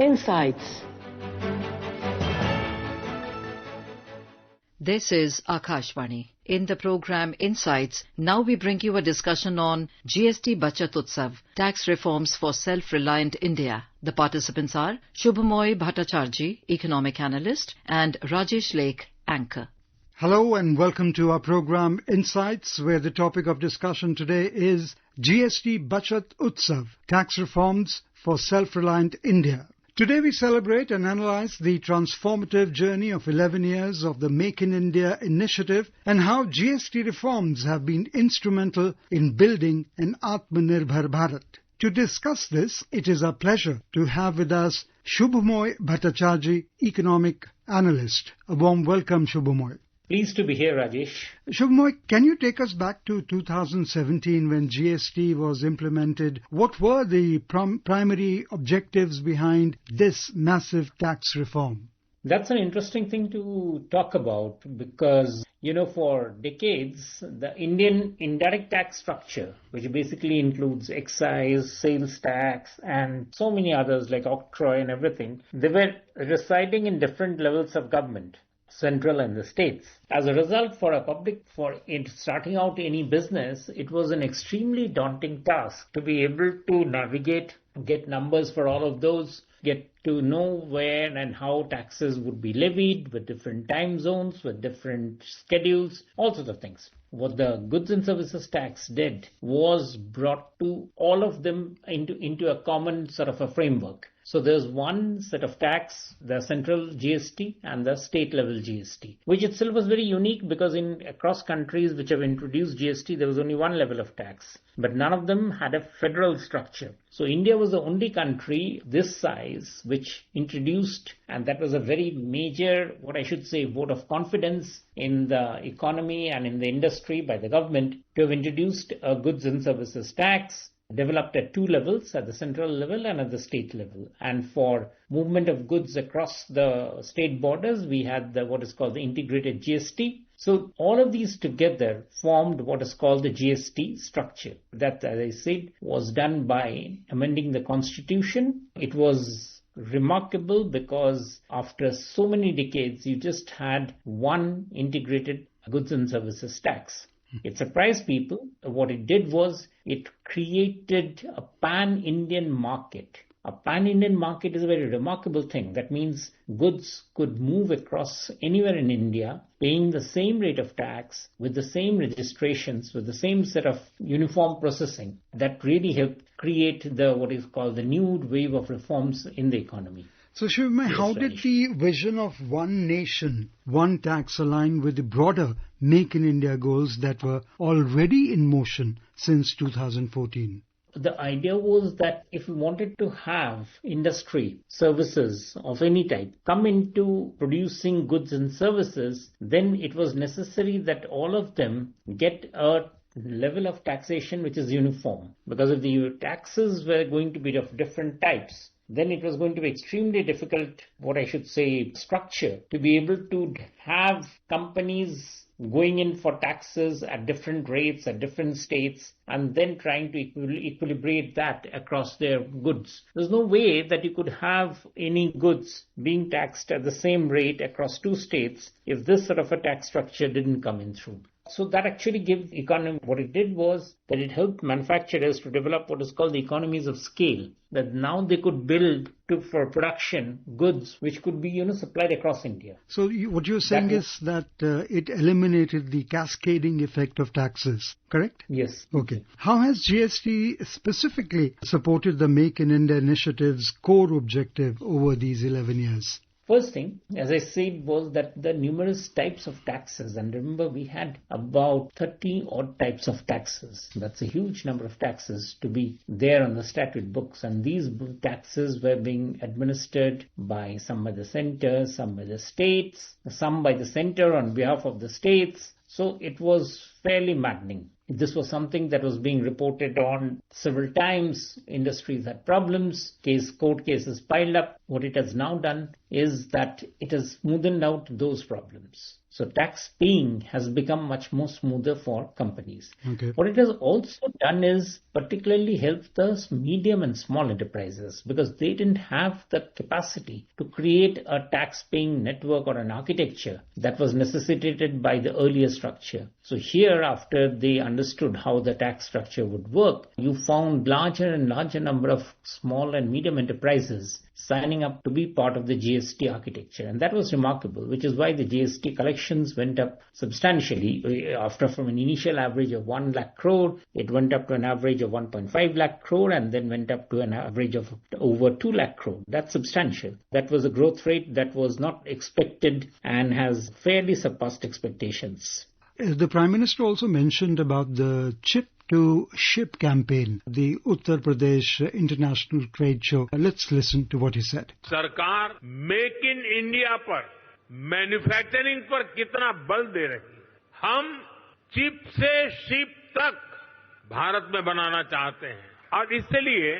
Insights. This is Akashvani. In the program Insights, now we bring you a discussion on GST Bachat Utsav, tax reforms for self-reliant India. The participants are Shubhomoy Bhattacharjee, economic analyst, and Rajesh Laikh, anchor. Hello and welcome to our program Insights, where the topic of discussion today is GST Bachat Utsav, tax reforms for self-reliant India. Today we celebrate and analyze the transformative journey of 11 years of the Make in India initiative and how GST reforms have been instrumental in building an Atmanirbhar Bharat. To discuss this, it is our pleasure to have with us Shubhomoy Bhattacharjee, economic analyst. A warm welcome, Shubhomoy. Pleased to be here, Rajesh. Shubhomoy, can you take us back to 2017 when GST was implemented? What were the primary objectives behind this massive tax reform? That's an interesting thing to talk about because, for decades, the Indian indirect tax structure, which basically includes excise, sales tax, and so many others like octroi and everything, they were residing in different levels of government, central and the states. As a result, for starting out any business, it was an extremely daunting task to be able to navigate, get numbers for all of those, get to know where and how taxes would be levied with different time zones, with different schedules, all sorts of things. What the goods and services tax did was brought to all of them into a common sort of a framework. So there's one set of tax, the central GST and the state level GST, which itself was very unique because across countries which have introduced GST, there was only one level of tax, but none of them had a federal structure. So India was the only country this size which introduced, and that was a very major, vote of confidence in the economy and in the industry by the government to have introduced a goods and services tax, developed at two levels, at the central level and at the state level. And for movement of goods across the state borders, we had what is called the integrated GST. So all of these together formed what is called the GST structure. That, as I said, was done by amending the constitution. It was remarkable because after so many decades, you just had one integrated goods and services tax. It surprised people. What it did was it created a pan-Indian market. A pan-Indian market is a very remarkable thing. That means goods could move across anywhere in India, paying the same rate of tax, with the same registrations, with the same set of uniform processing. That really helped create what is called the new wave of reforms in the economy. So, Shubhomoy, how did the vision of one nation, one tax align with the broader Make in India goals that were already in motion since 2014? The idea was that if we wanted to have industry, services of any type come into producing goods and services, then it was necessary that all of them get a level of taxation which is uniform. Because if the taxes were going to be of different types, then it was going to be extremely difficult, structure to be able to have companies going in for taxes at different rates at different states and then trying to equilibrate that across their goods. There's no way that you could have any goods being taxed at the same rate across two states if this sort of a tax structure didn't come in through. So that actually gave economy, what it did was that it helped manufacturers to develop what is called the economies of scale, that now they could build for production goods which could be supplied across India. So what you're saying is that it eliminated the cascading effect of taxes, correct? Yes. Okay. How has GST specifically supported the Make in India initiative's core objective over these 11 years? First thing, as I said, was that the numerous types of taxes, and remember we had about 30 odd types of taxes. That's a huge number of taxes to be there on the statute books, and these taxes were being administered by some by the center, some by the states, some by the center on behalf of the states. So it was fairly maddening. This was something that was being reported on several times. Industries had problems, court cases piled up. What it has now done is that it has smoothened out those problems. So tax paying has become much more smoother for companies. Okay. What it has also done is particularly helped the medium and small enterprises because they didn't have the capacity to create a tax paying network or an architecture that was necessitated by the earlier structure. So here, after they understood how the tax structure would work, you found larger and larger number of small and medium enterprises signing up to be part of the GST architecture. And that was remarkable, which is why the GST collections went up substantially. After from an initial average of 1 lakh crore, it went up to an average of 1.5 lakh crore and then went up to an average of over 2 lakh crore. That's substantial. That was a growth rate that was not expected and has fairly surpassed expectations. The Prime Minister also mentioned about the chip to ship campaign, the Uttar Pradesh International Trade Show. Let's listen to what he said. सरकार make in India पर manufacturing पर कितना बल दे रही है। हम chip से ship तक भारत में बनाना चाहते हैं और इसलिए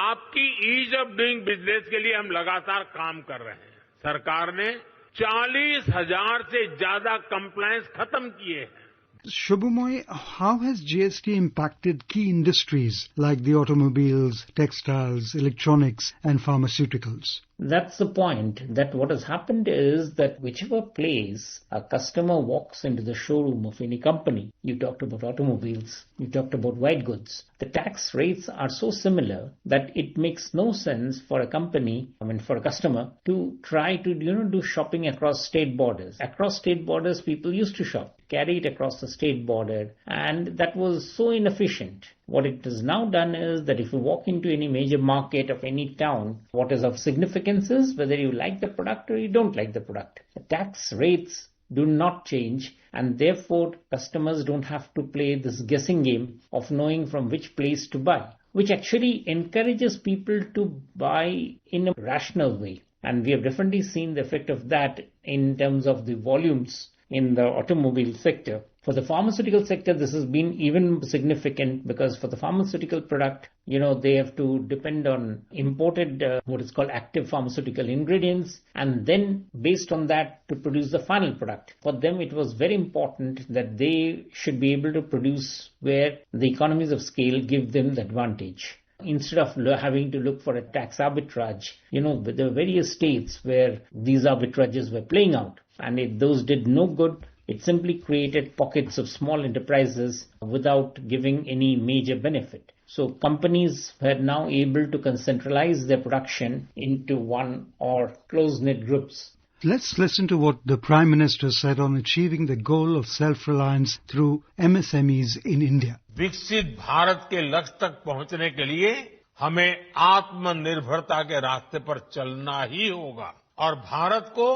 आपकी ईज ऑफ डूइंग बिजनेस के लिए हम लगातार काम कर रहे हैं। सरकार ने 40,000 से ज्यादा कंप्लायंस खत्म किए हैं। Shubhomoy, how has GST impacted key industries like the automobiles, textiles, electronics and pharmaceuticals? That's the point, that what has happened is that whichever place a customer walks into the showroom of any company, you talked about automobiles, you talked about white goods, the tax rates are so similar that it makes no sense for a company, for a customer to try to, do shopping across state borders. Across state borders, people used to shop, carry it across the state border, and that was so inefficient. What it has now done is that if you walk into any major market of any town, what is of significance is whether you like the product or you don't like the product. The tax rates do not change, and therefore customers don't have to play this guessing game of knowing from which place to buy, which actually encourages people to buy in a rational way. And we have definitely seen the effect of that in terms of the volumes in the automobile sector. For the pharmaceutical sector, this has been even significant because for the pharmaceutical product, they have to depend on imported, what is called active pharmaceutical ingredients, and then based on that to produce the final product. For them, it was very important that they should be able to produce where the economies of scale give them the advantage. Instead of having to look for a tax arbitrage, there were various states where these arbitrages were playing out, and if those did no good, it simply created pockets of small enterprises without giving any major benefit. So companies were now able to centralize their production into one or close-knit groups. Let's listen to what the Prime Minister said on achieving the goal of self-reliance through MSMEs in India. विकसित भारत के लक्ष्य तक पहुंचने के लिए हमें आत्मनिर्भरता के रास्ते पर चलना ही होगा और भारत को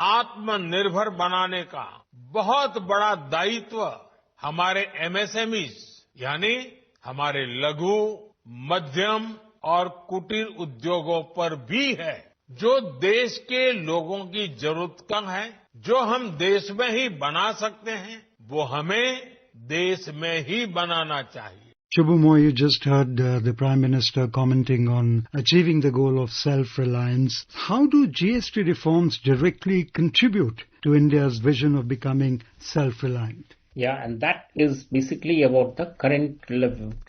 आत्मनिर्भर बनाने का बहुत बड़ा दायित्व हमारे एमएसएमईज यानी हमारे लघु, मध्यम और कुटीर उद्योगों पर भी है, जो देश के लोगों की जरूरत का है, जो हम देश में ही बना सकते हैं, वो हमें देश में ही बनाना चाहिए. Shubhomoy, you just heard the Prime Minister commenting on achieving the goal of self-reliance. How do GST reforms directly contribute to India's vision of becoming self-reliant? Yeah, and that is basically about the current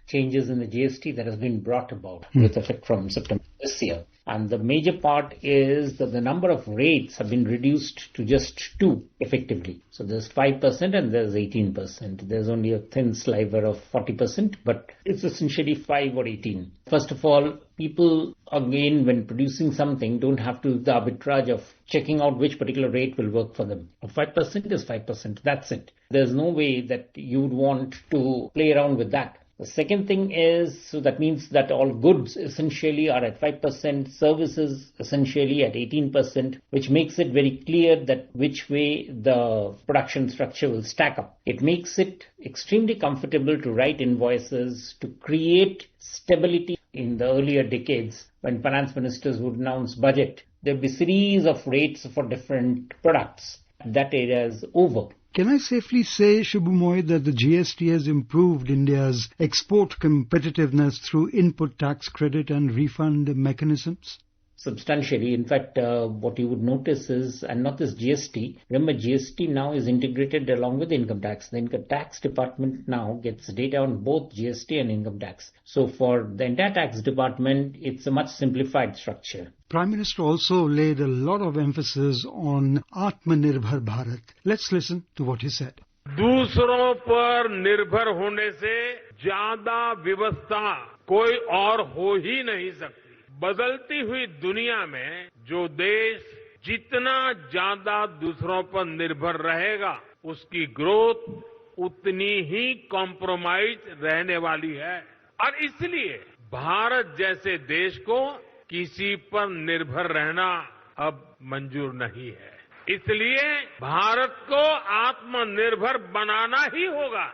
changes in the GST that has been brought about with effect from September this year. And the major part is that the number of rates have been reduced to just 2 effectively. So there's 5% and there's 18%. There's only a thin sliver of 40%, but it's essentially 5 or 18. First of all, people, again, when producing something, don't have to do the arbitrage of checking out which particular rate will work for them. 5% is 5%. That's it. There's no way that you would want to play around with that. The second thing is, so that means that all goods essentially are at 5%, services essentially at 18%, which makes it very clear that which way the production structure will stack up. It makes it extremely comfortable to write invoices, to create stability. In the earlier decades, when finance ministers would announce budget, there would be series of rates for different products. That era is over. Can I safely say, Shubhomoy, that the GST has improved India's export competitiveness through input tax credit and refund mechanisms? substantially. In fact, what you would notice is, and not this GST, remember GST now is integrated along with income tax. The income tax department now gets data on both GST and income tax. So for the entire tax department, it's a much simplified structure. Prime Minister also laid a lot of emphasis on Atmanirbhar Bharat. Let's listen to what he said. दूसरों पर निर्भर होने से ज्यादा व्यवस्था कोई और हो ही नहीं सकती। बदलती हुई दुनिया में जो देश जितना ज्यादा दूसरों पर निर्भर रहेगा, उसकी ग्रोथ उतनी ही कॉम्प्रोमाइज रहने वाली है। और इसलिए भारत जैसे देश को किसी पर निर्भर रहना अब मंजूर नहीं है। इसलिए भारत को आत्मनिर्भर बनाना ही होगा।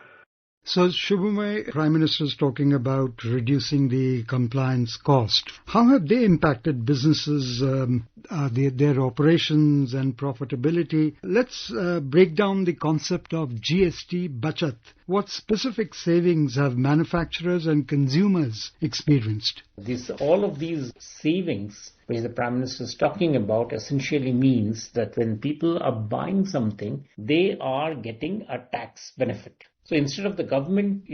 So, Shubhomoy, Prime Minister is talking about reducing the compliance cost. How have they impacted businesses, their operations and profitability? Let's break down the concept of GST Bachat. What specific savings have manufacturers and consumers experienced? All of these savings which the Prime Minister is talking about essentially means that when people are buying something, they are getting a tax benefit. So instead of the government,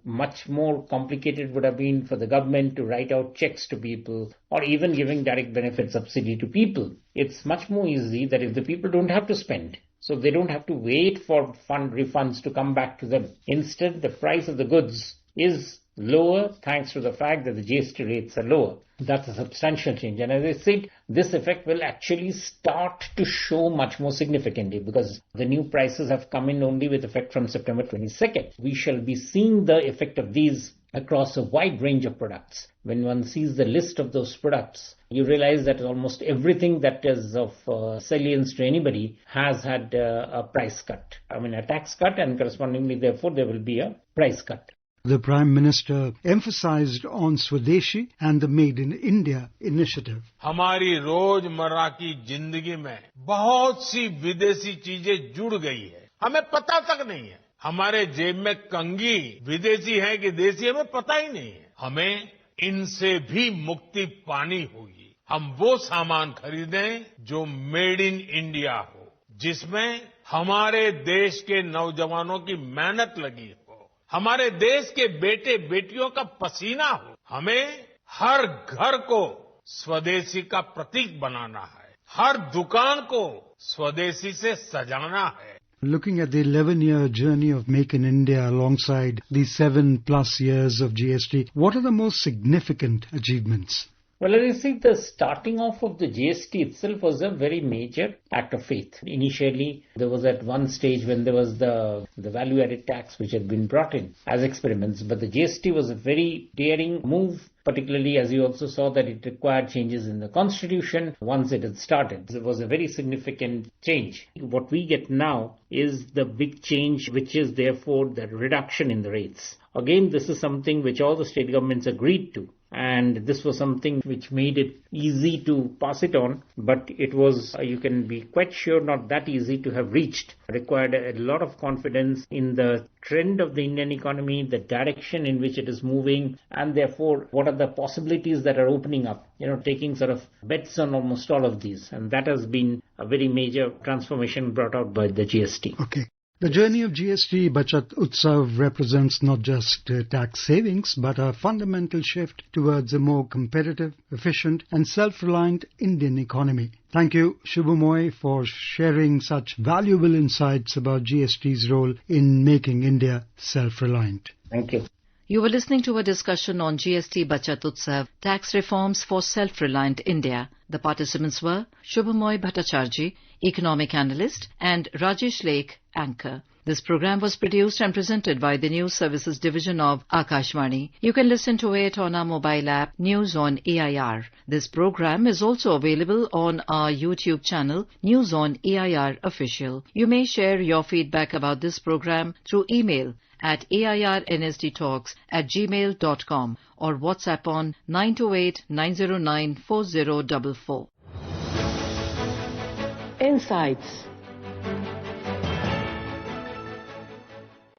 much more complicated would have been for the government to write out checks to people or even giving direct benefit subsidy to people. It's much more easy that if the people don't have to spend, so they don't have to wait for refunds to come back to them. Instead, the price of the goods is lower thanks to the fact that the GST rates are lower. That's a substantial change. And as I said, this effect will actually start to show much more significantly because the new prices have come in only with effect from September 22nd. We shall be seeing the effect of these across a wide range of products. When one sees the list of those products, you realize that almost everything that is of salience to anybody has had a price cut. A tax cut, and correspondingly, therefore, there will be a price cut. The Prime Minister emphasized on Swadeshi and the Made in India initiative. हमारी रोजमर्रा की जिंदगी में बहुत सी विदेशी चीजें जुड़ गई है, हमें पता तक नहीं है। हमारे जेब में कंघी विदेशी है कि देसी, हमें पता ही नहीं है। हमें इनसे भी मुक्ति पानी होगी। हम वो सामान खरीदें जो मेड इन इंडिया हो, जिसमें हमारे देश के नौजवानों की मेहनत लगी हो, हमारे देश के बेटे बेटियों का पसीना हो। हमें हर घर को स्वदेशी का प्रतीक बनाना है, हर दुकान को स्वदेशी से सजाना है। Looking at the 11-year journey of Make in India alongside the 7+ years of GST, what are the most significant achievements? Well, as I see, the starting off of the GST itself was a very major act of faith. Initially, there was at one stage when there was the value-added tax which had been brought in as experiments. But the GST was a very daring move, particularly as you also saw that it required changes in the constitution once it had started. It was a very significant change. What we get now is the big change, which is therefore the reduction in the rates. Again, this is something which all the state governments agreed to. And this was something which made it easy to pass it on, but it was, you can be quite sure, not that easy to have reached. It required a lot of confidence in the trend of the Indian economy, the direction in which it is moving, and therefore what are the possibilities that are opening up, taking sort of bets on almost all of these. And that has been a very major transformation brought out by the GST. Okay. The journey of GST Bachat Utsav represents not just tax savings, but a fundamental shift towards a more competitive, efficient and self-reliant Indian economy. Thank you, Shubhomoy, for sharing such valuable insights about GST's role in making India self-reliant. Thank you. You were listening to a discussion on GST Bachat Utsav, tax reforms for self-reliant India. The participants were Shubhomoy Bhattacharjee, Economic Analyst, and Rajesh Laikh, Anchor. This program was produced and presented by the News Services Division of Akashvani. You can listen to it on our mobile app, News on AIR. This program is also available on our YouTube channel, News on AIR Official. You may share your feedback about this program through email at airnsdtalks@gmail.com or WhatsApp on 928-909-4044. Insights.